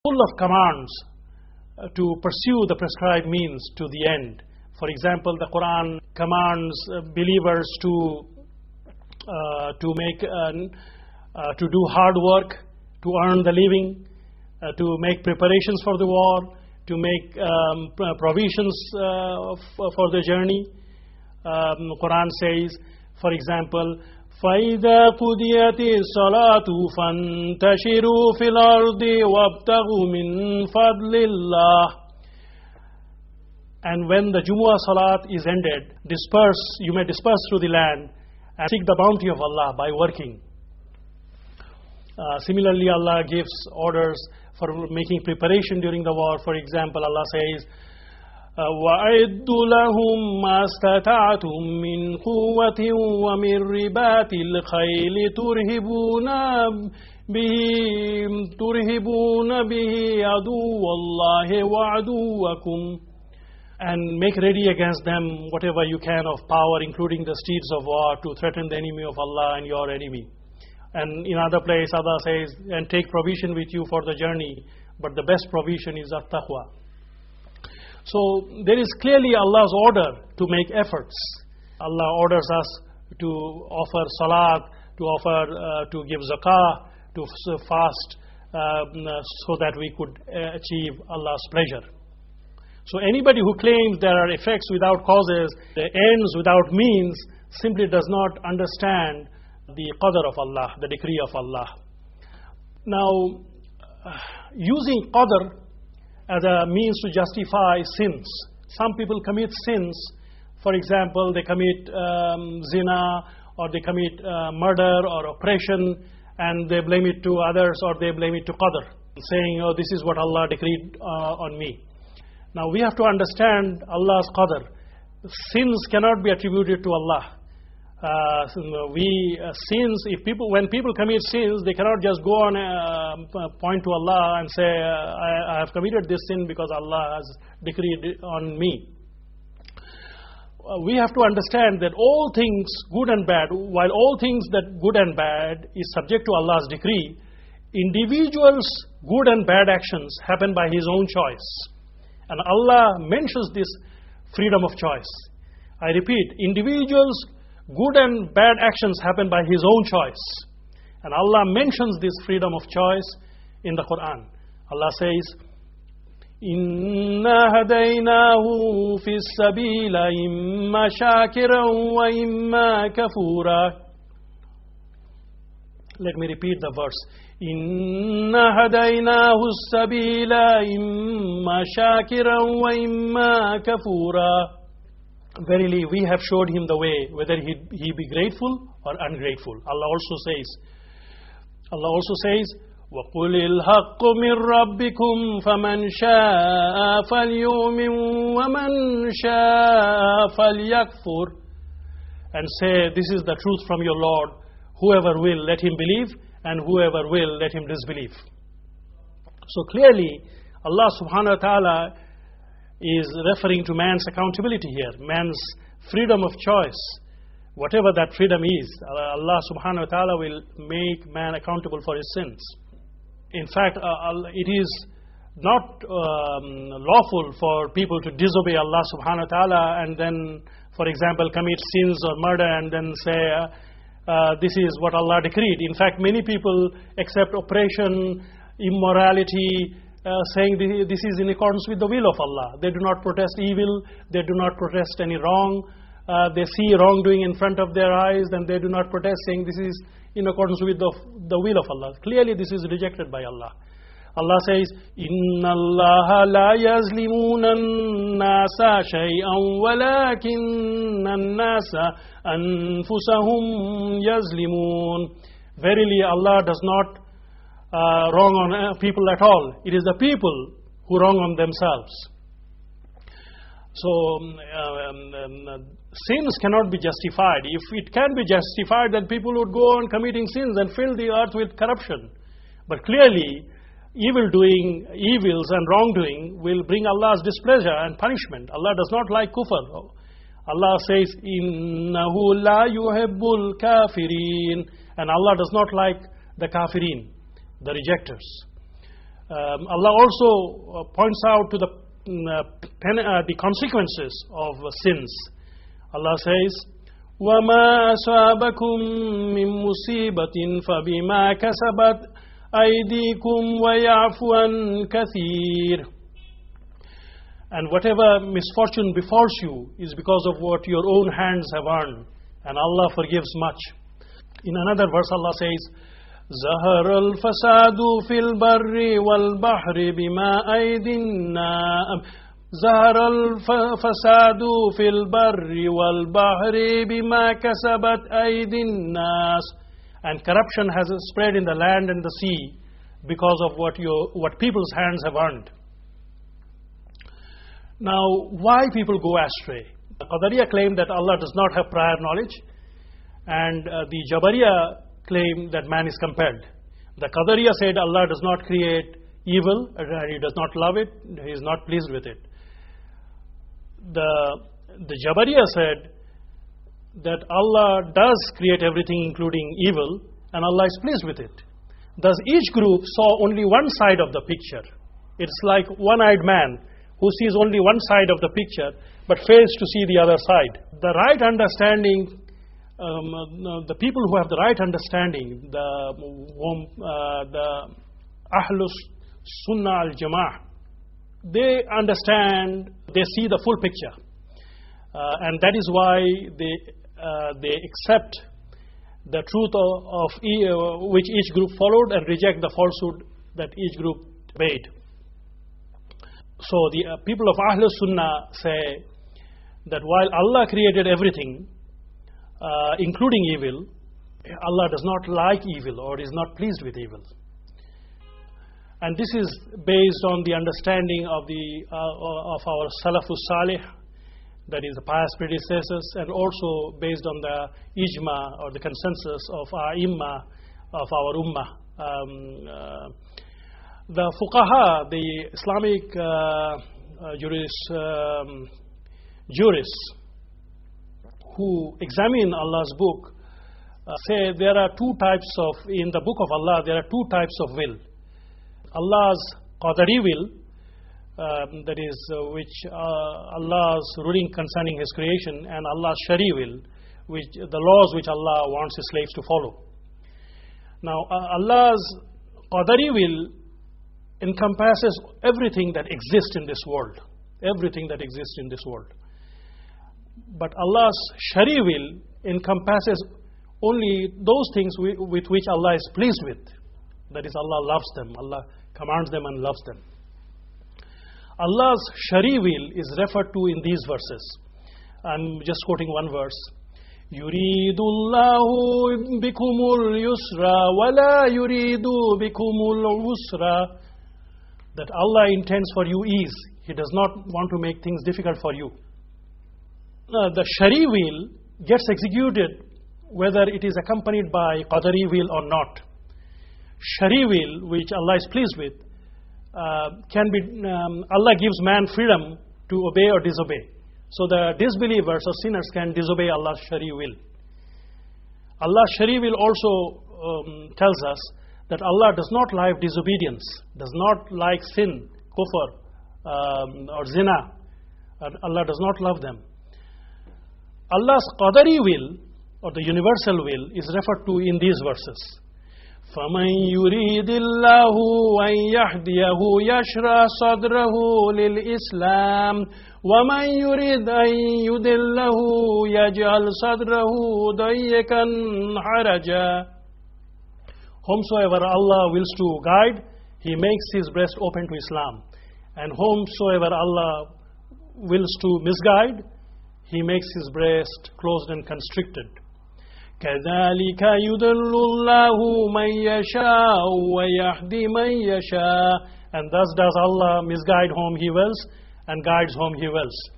full of commands to pursue the prescribed means to the end. For example, the Quran commands believers to do hard work, to earn the living, to make preparations for the war, to make provisions for the journey. Quran says, for example, فَإِذَا قُضِيَتِ الصَّلَاةُ فَانْتَشِرُوا فِي الْأَرْضِ وَابْتَغُوا مِنْ فَضْلِ اللَّهِ. And when the Jumu'ah Salat is ended, you may disperse through the land and seek the bounty of Allah by working. Similarly, Allah gives orders for making preparation during the war. For example, Allah says, وَأَعِدُّوا لَهُمْ مَا اسْتَطَعْتُم مِّن قُوَّةٍ وَمِن رِّبَاطِ الْخَيْلِ تُرْهِبُونَ بِهِ عَدُوَّ اللَّهِ وَعَدُوَّكُمْ. And make ready against them whatever you can of power, including the steeds of war, to threaten the enemy of Allah and your enemy. And in other place, Allah says, and take provision with you for the journey, but the best provision is at-taqwa. So there is clearly Allah's order to make efforts. Allah orders us to offer salat, to give zakah, to fast, so that we could achieve Allah's pleasure. So anybody who claims there are effects without causes, ends without means, simply does not understand the qadar of Allah, the decree of Allah. Now, using qadar as a means to justify sins. Some people commit sins. For example, they commit zina, or they commit murder or oppression, and they blame it to others, or they blame it to qadar, saying, oh, this is what Allah decreed on me. Now we have to understand Allah's qadar. Sins cannot be attributed to Allah. When people commit sins, they cannot just go on point to Allah and say, I have committed this sin because Allah has decreed on me. We have to understand that all things good and bad, while all things that good and bad is subject to Allah's decree, individuals' good and bad actions happen by His own choice. And Allah mentions this freedom of choice. I repeat, individuals' good and bad actions happen by His own choice. And Allah mentions this freedom of choice in the Quran. Allah says, إِنَّا هَدَيْنَاهُ فِي السَّبِيلَ إِمَّا شَاكِرًا وَإِمَّا كَفُورًا. Let me repeat the verse. إِنَّا هَدَيْنَاهُ السَّبِيلَ إِمَّا شَاكِرًا وَإِمَّا كَفُورًا. Verily, we have showed him the way, whether he be grateful or ungrateful. Allah also says, وَقُلِ الْحَقُّ مِنْ رَبِّكُمْ فَمَنْ شَاءَ فَلْيُؤْمِنْ وَمَنْ شَاءَ فَلْيَكْفُرْ. And say, this is the truth from your Lord. Whoever will, let him believe, and whoever will, let him disbelieve. So clearly, Allah subhanahu wa ta'ala is referring to man's accountability here, man's freedom of choice. Whatever that freedom is, Allah subhanahu wa ta'ala will make man accountable for his sins. In fact, it is not lawful for people to disobey Allah subhanahu wa ta'ala and then, for example, commit sins or murder and then say, this is what Allah decreed. In fact, many people accept oppression, immorality, saying this is in accordance with the will of Allah. They do not protest evil, they do not protest any wrong. They see wrongdoing in front of their eyes and they do not protest, saying this is in accordance with the will of Allah. Clearly this is rejected by Allah. Allah says, إِنَّ اللَّهَ لَا يَظْلِمُونَ النَّاسَ شَيْئًا وَلَكِنَّ النَّاسَ أَنفُسَهُمْ يَظْلِمُونَ. Verily Allah does not wrong on people at all. It is the people who wrong on themselves. So sins cannot be justified. If it can be justified, then people would go on committing sins and fill the earth with corruption. But clearly, evils and wrongdoing will bring Allah's displeasure and punishment. Allah does not like kufr. Allah says, إِنَّهُ لَا يُحِبُّ الْكَافِرِينَ. And Allah does not like the kafirin, the rejectors. Allah also points out to the consequences of sins. Allah says, وَمَا أَصَابَكُم مِّن مُّصِيبَةٍ فَبِمَا كَسَبَتْ أَيْدِيكُمْ وَيَعْفُو عَن كَثِيرٍ. And whatever misfortune befalls you is because of what your own hands have earned, and Allah forgives much. In another verse Allah says, ظهر الفساد في البر والبحر بما أيدي الناس ظهر الفساد في البر والبحر بما كسبت أيدي الناس. And corruption has spread in the land and the sea because of what people's hands have earned. Now, why people go astray? The Qadariya claim that Allah does not have prior knowledge, and the Jabariya claim that man is compelled. The Qadariya said Allah does not create evil, He does not love it, He is not pleased with it. The Jabariya said that Allah does create everything including evil, and Allah is pleased with it. Thus each group saw only one side of the picture. It's like one-eyed man who sees only one side of the picture but fails to see the other side. The right understanding, the people who have the right understanding, the Ahlus Sunnah al-Jama'ah, they understand, they see the full picture. And that is why they accept the truth of which each group followed and reject the falsehood that each group obeyed. So the people of Ahlus Sunnah say that while Allah created everything, including evil, Allah does not like evil or is not pleased with evil. And this is based on the understanding of our Salafus Salih, that is the pious predecessors, and also based on the ijma or the consensus of our imma, of our ummah. The fuqaha, the Islamic jurists who examine Allah's book say there are two types of, in the book of Allah, there are two types of will. Allah's Qadari will, that is which Allah's ruling concerning His creation, and Allah's Shari will, which the laws which Allah wants His slaves to follow. Now Allah's Qadari will encompasses everything that exists in this world. Everything that exists in this world. But Allah's Shari will encompasses only those things with which Allah is pleased with. That is, Allah loves them. Allah commands them and loves them. Allah's Shari will is referred to in these verses. I'm just quoting one verse. يُرِيدُ اللَّهُ بِكُمُ الْيُسْرَ وَلَا يُرِيدُ بِكُمُ الْعُسْرَ. That Allah intends for you ease. He does not want to make things difficult for you. The Shari will gets executed whether it is accompanied by Qadari will or not. Shari will, which Allah is pleased with, can be, Allah gives man freedom to obey or disobey. So the disbelievers or sinners can disobey Allah's Shari will. Allah's Shari will also tells us that Allah does not like disobedience, does not like sin, kufr, or zina. Allah does not love them. Allah's Qadari will, or the universal will, is referred to in these verses. فَمَنْ يُرِيدِ اللَّهُ أَنْ يَهْدِيَهُ يَشْرَحْ صَدْرَهُ لِلْإِسْلَامِ وَمَنْ يُرِيدْ أَنْ يُضِلَّهُ يَجْعَلْ صَدْرَهُ ضَيِّقًا حَرَجًا. Whomsoever Allah wills to guide, He makes his breast open to Islam. And whomsoever Allah wills to misguide, He makes his breast closed and constricted. كَذَلِكَ يُضِلُّ اللَّهُ مَنْ يَشَاءُ وَيَهْدِي مَنْ يَشَاءُ. And thus does Allah misguide whom He wills and guides whom He wills.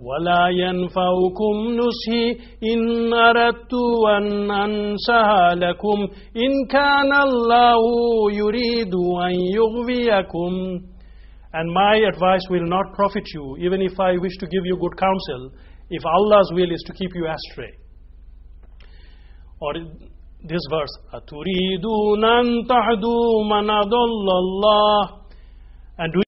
وَلَا يَنْفَعُكُمْ نُصْحِي إِنْ أَرَدْتُ أَنْ أَنْصَحَ لَكُمْ إِنْ كَانَ اللَّهُ يُرِيدُ أَنْ يُغْوِيَكُمْ. And my advice will not profit you, even if I wish to give you good counsel, if Allah's will is to keep you astray. Or this verse, أَتُرِيدُونَ أَن تَهْدُوا مَنْ أَضَلَّ اللَّهُ. And do